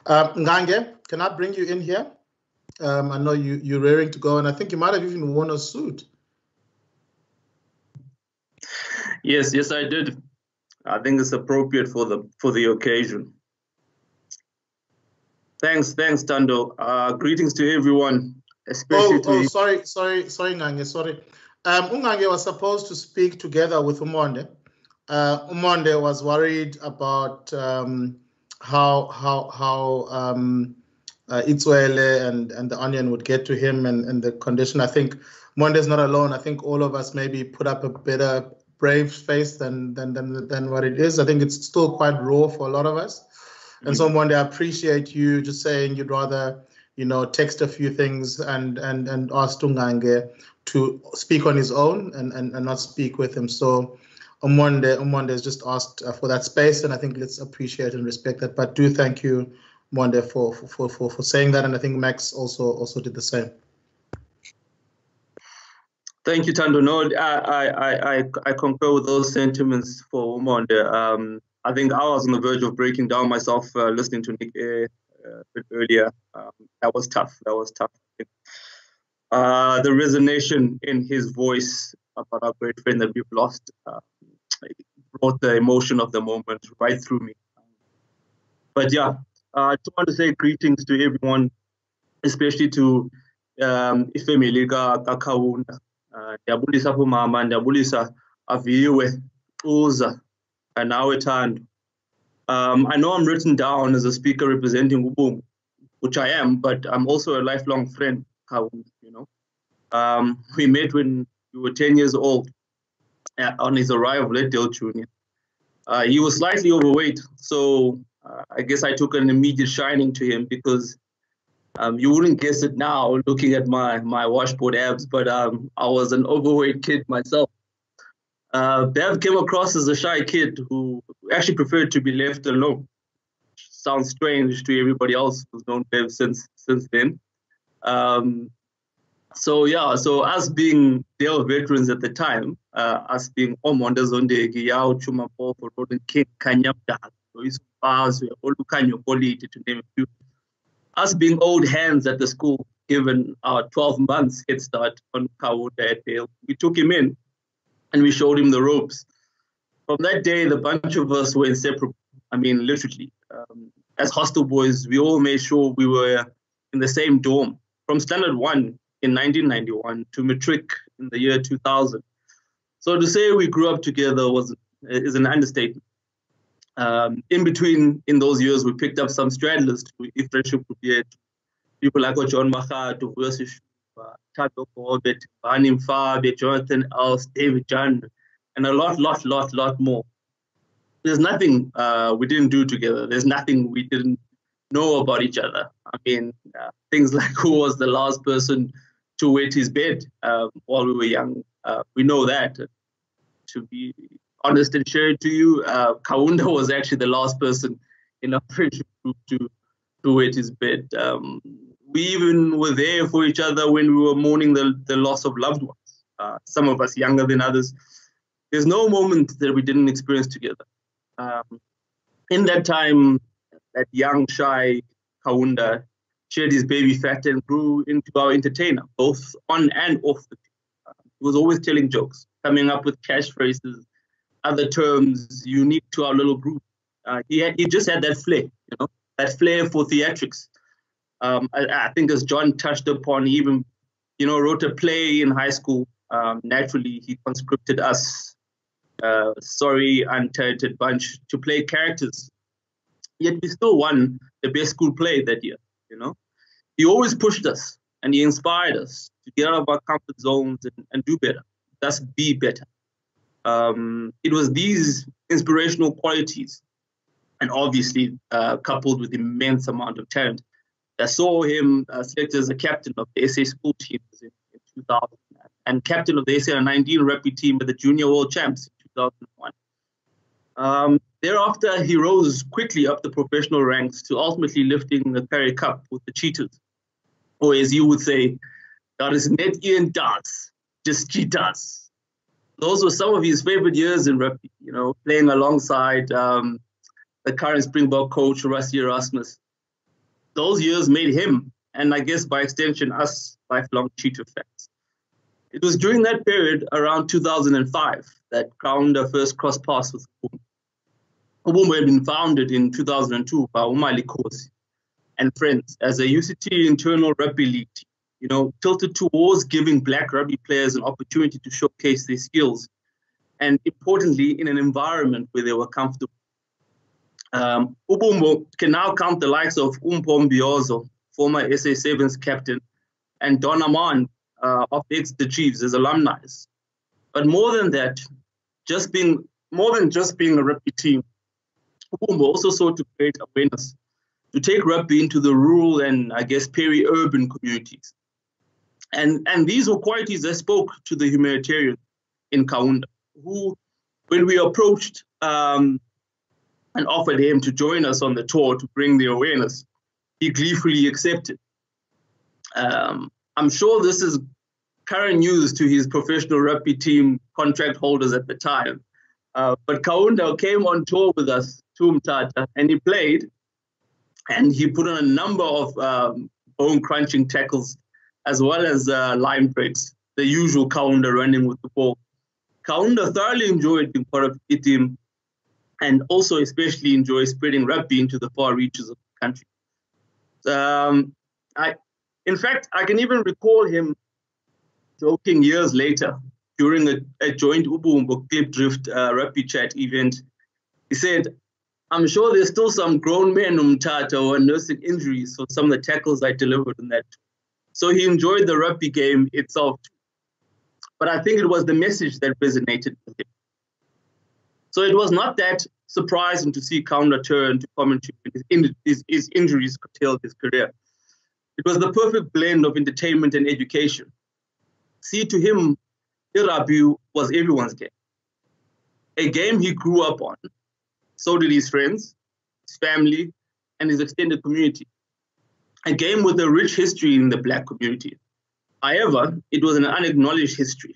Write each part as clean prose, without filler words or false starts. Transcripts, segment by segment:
Ngange, can I bring you in here? I know you're raring to go, and I think you might have even worn a suit. Yes, I did. I think it's appropriate for the occasion. Thanks, Tando. Greetings to everyone, especially sorry, Ngange, sorry. Ngange was supposed to speak together with Umonde. Umonde was worried about how Itswele and the onion would get to him and the condition. I think Monde's not alone. I think all of us maybe put up a better brave face than what it is. I think it's still quite raw for a lot of us. And so Monde, I appreciate you just saying you'd rather, text a few things and ask Ngange to speak on his own and not speak with him. So Monde has just asked for that space, and I think let's appreciate and respect that. But do thank you, Monde, for saying that, and I think Max also did the same. Thank you, Tando. No, I concur with those sentiments for Monde. I think I was on the verge of breaking down myself listening to Nick a bit earlier. That was tough. The resonation in his voice about our great friend that we've lost brought the emotion of the moment right through me. But yeah, I just want to say greetings to everyone, especially to ifamily kaKaunda. Ndiyabulisa kumama, ndiyabulisa Aviwe, Uza, and now Thando. I know I'm written down as a speaker representing Ubuntu, which I am, but I'm also a lifelong friend, we met when we were 10 years old on his arrival at Del Junior. He was slightly overweight, so I guess I took an immediate shining to him because you wouldn't guess it now looking at my washboard abs, but I was an overweight kid myself. Bev came across as a shy kid who actually preferred to be left alone. Sounds strange to everybody else who's known Bev since then. So us being Dell veterans at the time, us being Omonda Zondegi, Yao Chuma Paul for Roden King, Kanyapda, Olukanyo Politi, to name a few. Us being old hands at the school, given our 12 months head start on Kaunda at Dale, we took him in and we showed him the ropes. From that day, the bunch of us were inseparable. I mean, literally. As hostel boys, we all made sure we were in the same dorm. From standard 1 in 1991 to matric in the year 2000. So to say we grew up together is an understatement. In between, in those years, we picked up some straddlers if friendship would be people like John Maha, to Tato Corbett, Banim Fabe, Jonathan Els, David John, and a lot more. There's nothing we didn't do together. There's nothing we didn't know about each other. I mean, things like who was the last person to wet his bed while we were young. We know that. To be honest and share it to you, Kaunda was actually the last person in our friendship group to wet his bed. We even were there for each other when we were mourning the loss of loved ones. Some of us younger than others. There's no moment that we didn't experience together. In that time, that young, shy Kaunda shared his baby fat and grew into our entertainer, both on and off the field. He was always telling jokes, coming up with catchphrases, other terms unique to our little group. He just had that flair, that flair for theatrics. I think as John touched upon, he even, wrote a play in high school. Naturally, he conscripted us, sorry, untalented bunch, to play characters. Yet we still won the best school play that year, He always pushed us and he inspired us to get out of our comfort zones and do better, thus be better. It was these inspirational qualities, and obviously coupled with immense amount of talent, that saw him selected as a captain of the SA school teams in 2000 and captain of the SA 19 rugby team at the Junior World Champs in 2001. Thereafter, he rose quickly up the professional ranks to ultimately lifting the Currie Cup with the Cheetahs. Or as you would say, that is net Ian Darts, just Cheetahs. Those were some of his favorite years in rugby, playing alongside the current Springbok coach, Rassie Erasmus. Those years made him, and I guess by extension us, lifelong Cheetah fans. It was during that period, around 2005, that Kaunda first crossed paths with Ubumbo. Ubumbo had been founded in 2002 by Umali Kosi and friends as a UCT internal rugby league team, tilted towards giving black rugby players an opportunity to showcase their skills, and importantly, in an environment where they were comfortable. Ubumbo can now count the likes of Umpo Mbiozo, former SA7's captain, and Don Amand of the Chiefs as alumni. But more than that, more than just being a rugby team, Ubumbo also sought to create awareness, to take rugby into the rural and, I guess, peri-urban communities. And these were qualities that spoke to the humanitarian in Kaunda, who, when we approached and offered him to join us on the tour to bring the awareness, he gleefully accepted. I'm sure this is current news to his professional rugby team contract holders at the time. But Kaunda came on tour with us to Mthatha, and he played, and he put on a number of bone-crunching tackles, as well as line breaks, the usual Kaunda running with the ball. Kaunda thoroughly enjoyed being part of the team, and also especially enjoyed spreading rugby into the far reaches of the country. In fact, I can even recall him joking years later during a joint Ubumbo Clip Drift rugby chat event. He said, "I'm sure there's still some grown men in Mthatha who are nursing injuries for some of the tackles I delivered in that." So he enjoyed the rugby game itself. But I think it was the message that resonated with him. So it was not that surprising to see Kaunda turn to commentary when his injuries curtailed his career. It was the perfect blend of entertainment and education. See, to him, rugby was everyone's game. A game he grew up on. So did his friends, his family, and his extended community. A game with a rich history in the black community. However, it was an unacknowledged history,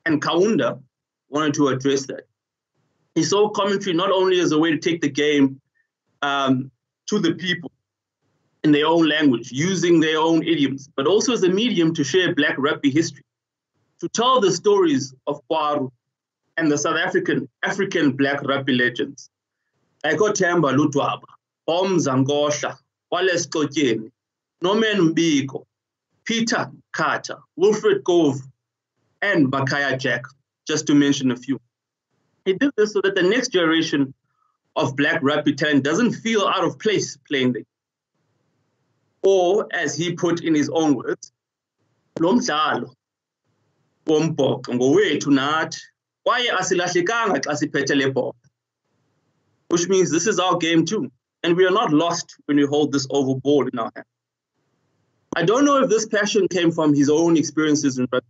and Kaunda wanted to address that. He saw commentary not only as a way to take the game to the people in their own language, using their own idioms, but also as a medium to share black rugby history, to tell the stories of Kwaru and the South African black rugby legends, like Othemba Ludwaba, Zangosha, Wallace Kotyeni, Norman Mbiko, Peter Carter, Wilfred Gove, and Makaya Jack, just to mention a few. He did this so that the next generation of black rugby talent doesn't feel out of place playing the game. Or, as he put in his own words, lo mdlalo wombhoxo ngowethu nathi kwaye asilahlekanga xa siphethe le bhola, which means this is our game too, and we are not lost when we hold this oval ball in our hand. I don't know if this passion came from his own experiences in rugby,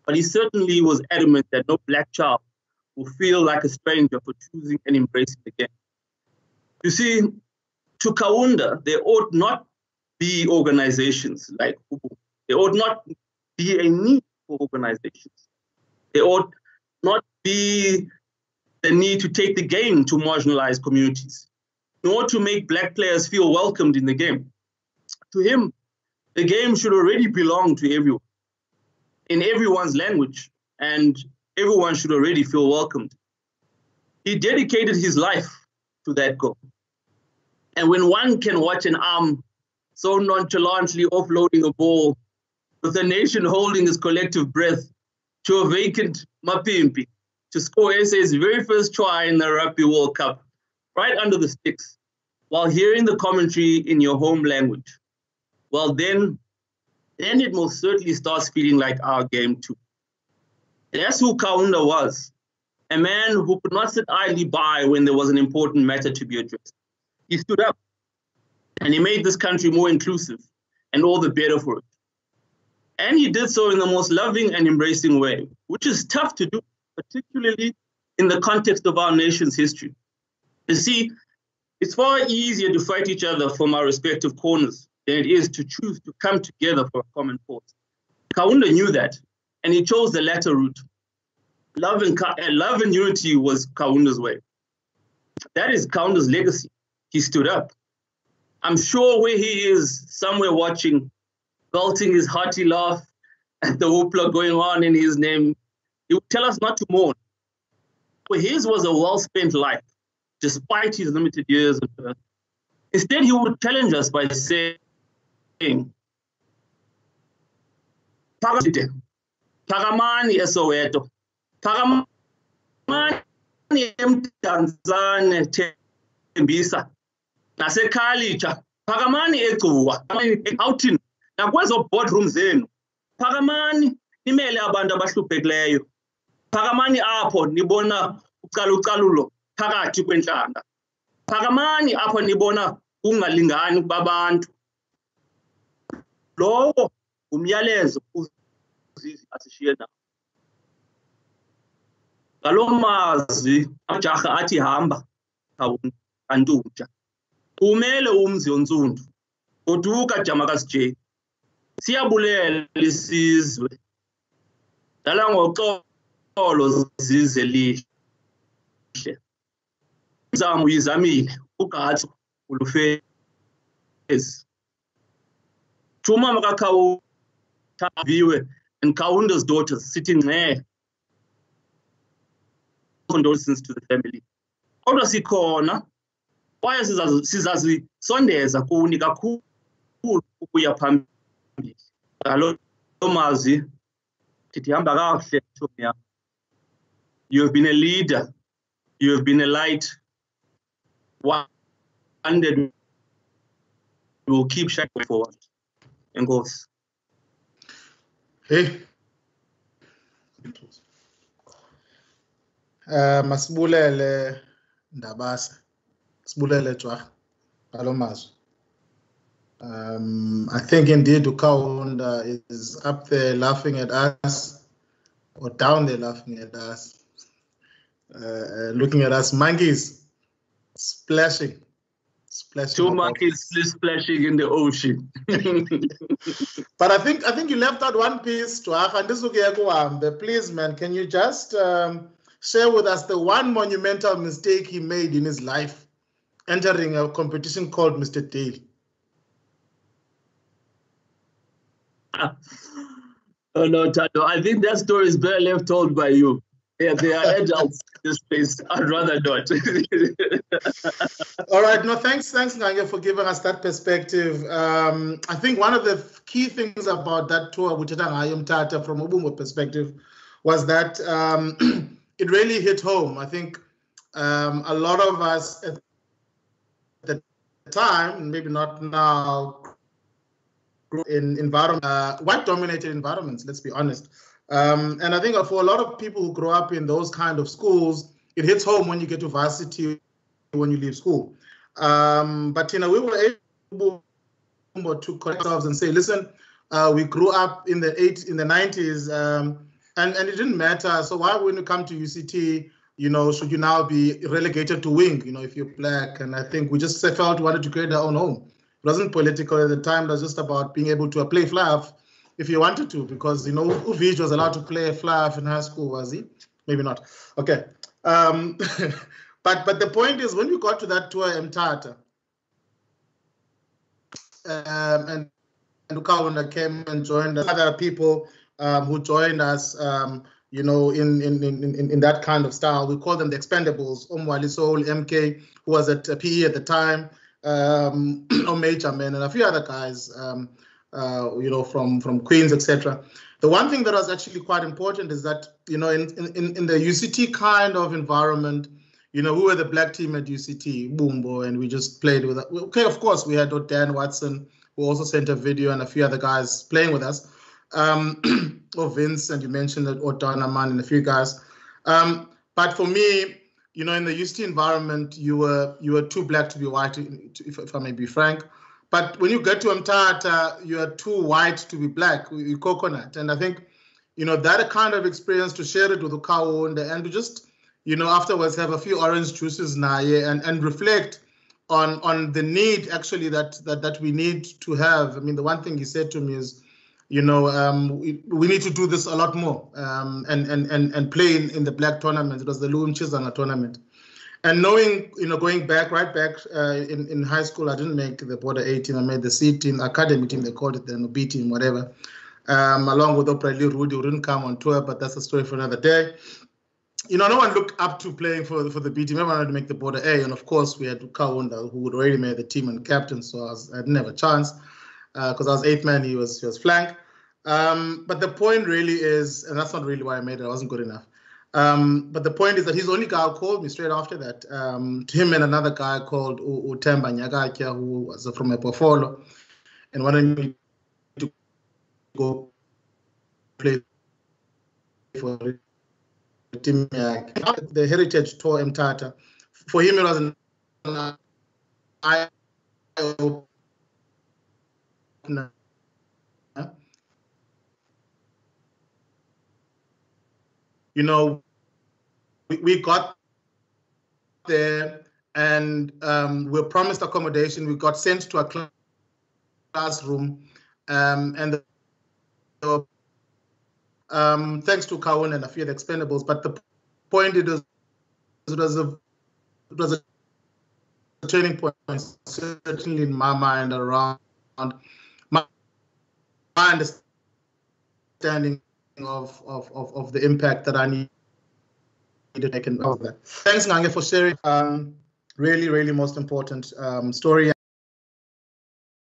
but he certainly was adamant that no black child will feel like a stranger for choosing and embracing the game. You see, to Kaunda, there ought not be organizations like Ubumbo. There ought not be a need for organizations. There ought not be the need to take the game to marginalized communities, nor to make black players feel welcomed in the game. To him, the game should already belong to everyone, in everyone's language, and everyone should already feel welcomed. He dedicated his life to that goal. And when one can watch an arm so nonchalantly offloading a ball, with the nation holding its collective breath, to a vacant Mapimpi, to score SA's very first try in the Rugby World Cup, right under the sticks, while hearing the commentary in your home language, well, then it most certainly starts feeling like our game too. That's who Kaunda was, a man who could not sit idly by when there was an important matter to be addressed. He stood up, and he made this country more inclusive, and all the better for it. And he did so in the most loving and embracing way, which is tough to do, particularly in the context of our nation's history. You see, it's far easier to fight each other from our respective corners than it is to choose to come together for a common cause. Kaunda knew that, and he chose the latter route. Love and unity was Kaunda's way. That is Kaunda's legacy. He stood up. I'm sure where he is, somewhere watching, belting his hearty laugh at the hoopla going on in his name, he would tell us not to mourn. For his was a well-spent life, despite his limited years on earth. Instead, he would challenge us by saying, Phakamani eSoweto, Phakamani eMdantsane Thembisa, naseKhayelitsha, Phakamani eGcuwa, eGautrain, nakwezo boardroom zenu. Phakamani nimele abantu abahluphekileyo. Phakamani apho nibona ucalucalulo phakathi kwentlanga. Phakamani apho nibona ukungalingani babantu. Lowo umyalezo uZizi asishiye nawo. Ngaloo mazwi amajaha athi hamba Kaunda Ntunja. Umele umzi ontsundu. Goduka Jamakazi J. Siyabulela isizwe. Dala ngoxolo zize lihle. Izamo uyizamile uGatso ulufezi. Thuma makaKhaunda viwe and Kaunda's daughters sitting there. Condolences to the family. Kodwa sikhona kwaye sizazisondeza kuni kakhulu ukuya phambili. Ngaloo mazwi ndithi hamba kakuhle ntombi yam. You have been a leader. You have been a light. One day we will keep shining forward. Enkosi. Hey. Masibulele Ndabasa. Sibulele Jwa. Ngaloo mazwi. I think indeed Kaunda is up there laughing at us, or down there laughing at us, looking at us monkeys splashing. Two monkeys splashing in the ocean. But I think you left out one piece, please, man. Can you just share with us the one monumental mistake he made in his life, entering a competition called Mr. Dale? Oh no, Tado. I think that story is better left told by you. Yeah, they are adults in this place. I'd rather not. All right. No, thanks, Ngange, for giving us that perspective. I think one of the key things about that tour, which Tata from a Ubungo perspective, was that it really hit home. I think a lot of us at the time, maybe not now, in white-dominated environments, let's be honest. And I think for a lot of people who grow up in those kind of schools, it hits home when you get to varsity, when you leave school. But we were able to connect ourselves and say, listen, we grew up in the 90s, and it didn't matter. So why when you come to UCT, should you now be relegated to wing, if you're black? And I think we just felt we wanted to create our own home. It wasn't political at the time. It was just about being able to play fly-off if you wanted to, because, Uvij was allowed to play fly-off in high school, was he? Maybe not. Okay. But the point is, when we got to that tour in Mthatha, and Kaunda came and joined us, other people who joined us, in that kind of style. We call them the Expendables. Omwali Soul, MK, who was at PE at the time, Major Man, and a few other guys, from Queens, etc. The one thing that was actually quite important is that, in the UCT kind of environment, we were the black team at UCT, Boombo, and we just played with it. Okay, of course, we had Dan Watson, who also sent a video, and a few other guys playing with us. Or Vince, and you mentioned that, or Donaman, and a few guys. But for me, in the UCT environment, you were too black to be white, if I may be frank. But when you get to Mthatha, you are too white to be black, you coconut. And I think, that kind of experience, to share it with Kaunda and to just, afterwards have a few orange juices now, and reflect on the need actually that we need to have. I mean, the one thing he said to me is, we need to do this a lot more, and play in the black tournament. It was the Luum Chizanga tournament. And knowing, going right back in high school, I didn't make the border A team. I made the C team, academy team, they called it, the B team, whatever. Along with Oprah Rudy, who didn't come on tour, but that's a story for another day. No one looked up to playing for the B team. Everyone wanted to make the border A, and of course we had Kaunda, who had already made the team and captain, so I didn't have a chance because I was 8th man. He was flank. But the point really is, and that's not really why I made it. I wasn't good enough. But the point is that he's the only guy who called me straight after that. To him and another guy called Utemba Nyagakia, who was from Epofolo, and wanted me to go play for the team. The Heritage Tour Mtata. For him, it was an eye-opener. We got there and we were promised accommodation. We got sent to a classroom, and thanks to Kaun and a few of the expendables. But the point it was a turning point, certainly in my mind, around my understanding of the impact that I need to make in all of that. Thanks, Ngange, for sharing. Really, really most important story.